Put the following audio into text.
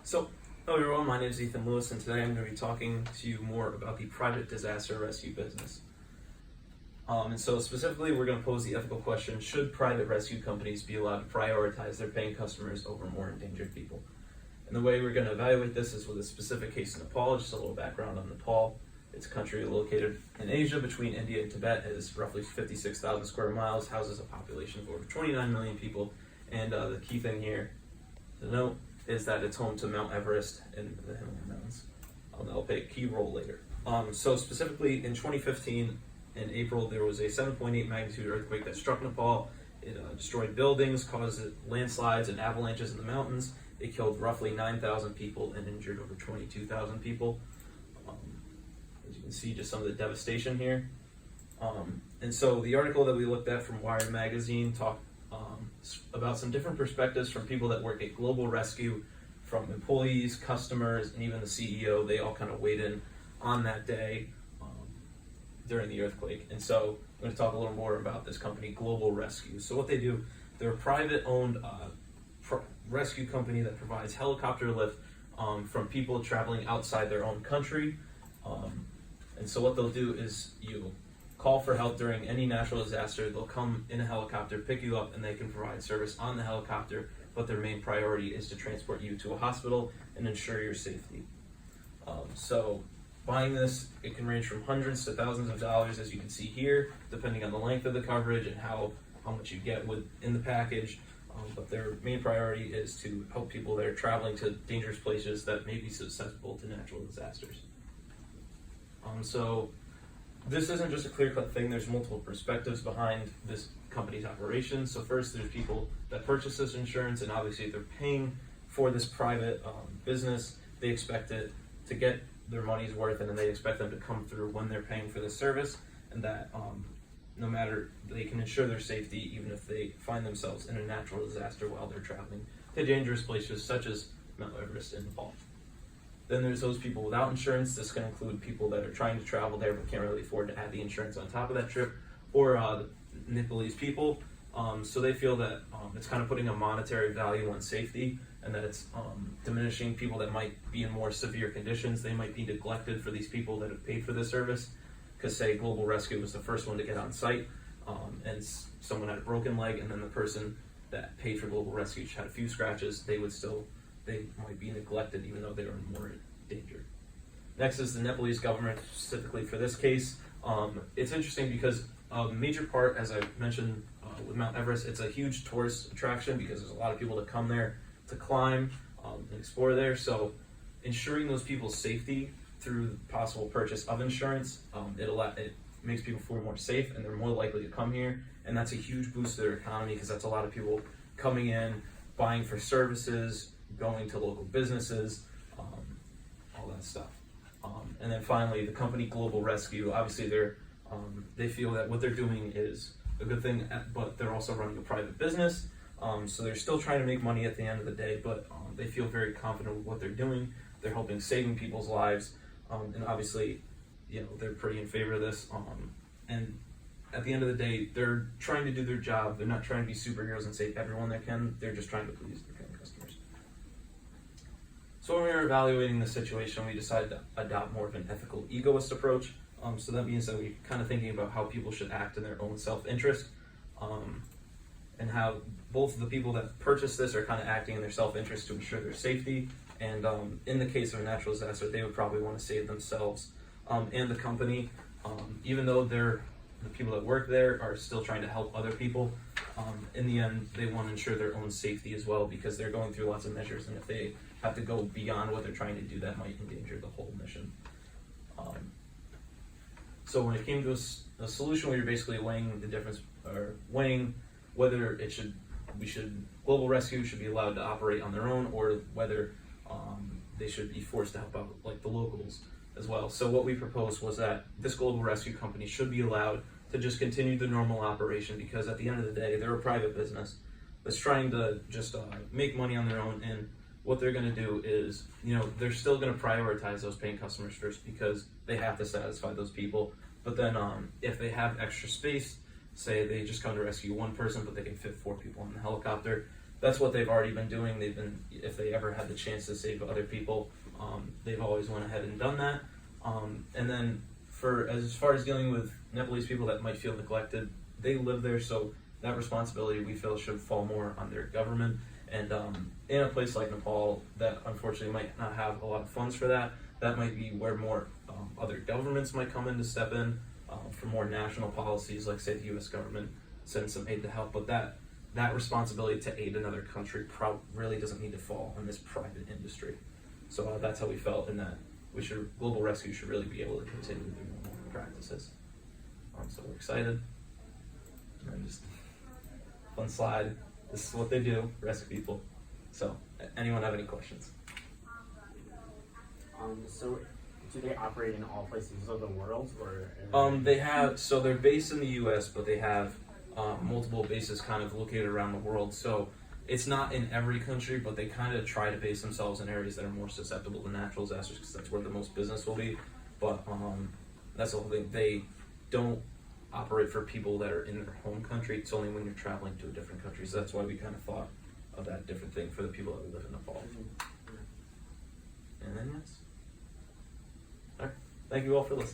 So, hello everyone, my name is Ethan Lewis, and today I'm going to be talking to you more about the private disaster rescue business. And so specifically, we're going to pose the ethical question, should private rescue companies be allowed to prioritize their paying customers over more endangered people? And the way we're going to evaluate this is with a specific case in Nepal. Just a little background on Nepal. It's a country located in Asia between India and Tibet. It is roughly 56,000 square miles, houses a population of over 29 million people, and the key thing here to note is that it's home to Mount Everest in the Himalayan mountains. That'll play a key role later. So specifically in 2015, in April, there was a 7.8 magnitude earthquake that struck Nepal. It destroyed buildings, caused landslides and avalanches in the mountains. It killed roughly 9,000 people and injured over 22,000 people. As you can see, just some of the devastation here. And so the article that we looked at from Wired Magazine talked about some different perspectives from people that work at Global Rescue, from employees, customers, and even the CEO. They all kind of weighed in on that day during the earthquake. And so I'm going to talk a little more about this company, Global Rescue. So what they do, they're a private-owned rescue company that provides helicopter lift from people traveling outside their own country. And so what they'll do is you call for help during any natural disaster. They'll come in a helicopter, pick you up, and they can provide service on the helicopter, but their main priority is to transport you to a hospital and ensure your safety. So buying this, it can range from hundreds to thousands of dollars, as you can see here, depending on the length of the coverage and how much you get in the package. But their main priority is to help people that are traveling to dangerous places that may be susceptible to natural disasters. So this isn't just a clear-cut thing. There's multiple perspectives behind this company's operation. So first, there's people that purchase this insurance, and obviously if they're paying for this private business, they expect it to get their money's worth, and then they expect them to come through when they're paying for this service, and that no matter, they can ensure their safety even if they find themselves in a natural disaster while they're traveling to dangerous places such as Mount Everest in Nepal. Then there's those people without insurance. This can include people that are trying to travel there but can't really afford to add the insurance on top of that trip, or the Nepalese people. So they feel that it's kind of putting a monetary value on safety, and that it's diminishing people that might be in more severe conditions. They might be neglected for these people that have paid for this service, because say Global Rescue was the first one to get on site, and someone had a broken leg, and then the person that paid for Global Rescue had a few scratches, they might be neglected even though they were in more danger. Next is the Nepalese government, specifically for this case. It's interesting because a major part, as I mentioned with Mount Everest, it's a huge tourist attraction because there's a lot of people that come there to climb and explore there. So ensuring those people's safety through the possible purchase of insurance, it makes people feel more safe, and they're more likely to come here. And that's a huge boost to their economy, because that's a lot of people coming in, buying for services, going to local businesses, all that stuff. And then finally, the company Global Rescue, obviously they feel that what they're doing is a good thing, but they're also running a private business. So they're still trying to make money at the end of the day, but they feel very confident with what they're doing. They're helping saving people's lives, and obviously, they're pretty in favor of this. And at the end of the day, they're trying to do their job. They're not trying to be superheroes and save everyone they can. They're just trying to please their customers. So when we were evaluating the situation, we decided to adopt more of an ethical egoist approach. So that means that we're kind of thinking about how people should act in their own self-interest, and how both the people that purchase this are kind of acting in their self-interest to ensure their safety. And in the case of a natural disaster, they would probably want to save themselves and the company, even though the people that work there are still trying to help other people. In the end, they want to ensure their own safety as well, because they're going through lots of measures, and if they have to go beyond what they're trying to do, that might endanger the whole mission. So when it came to a solution, we were basically weighing the difference, or weighing whether Global Rescue should be allowed to operate on their own, or whether they should be forced to help out like the locals as well. So what we proposed was that this Global Rescue company should be allowed to just continue the normal operation, because at the end of the day, they're a private business that's trying to just make money on their own. And what they're going to do is, they're still going to prioritize those paying customers first, because they have to satisfy those people. But then if they have extra space, say they just come to rescue one person, but they can fit 4 people on the helicopter, that's what they've already been doing. If they ever had the chance to save other people, they've always went ahead and done that. And then as far as dealing with Nepalese people that might feel neglected, they live there, so that responsibility we feel should fall more on their government. And in a place like Nepal that unfortunately might not have a lot of funds for that, that might be where more other governments might come in to step in for more national policies, like say the U.S. government sends some aid to help. But that responsibility to aid another country really doesn't need to fall on this private industry. So that's how we felt in that global rescue should really be able to continue their normal practices. So we're excited. And just fun slide. This is what they do, rescue people. So anyone have any questions? So do they operate in all places of the world, or? They're based in the U.S., but they have multiple bases kind of located around the world. So it's not in every country, but they kind of try to base themselves in areas that are more susceptible to natural disasters because that's where the most business will be. But that's the whole thing. They don't operate for people that are in their home country. It's only when you're traveling to a different country. So that's why we kind of thought of that different thing for the people that live in Nepal. And then yes. All right. Thank you all for listening.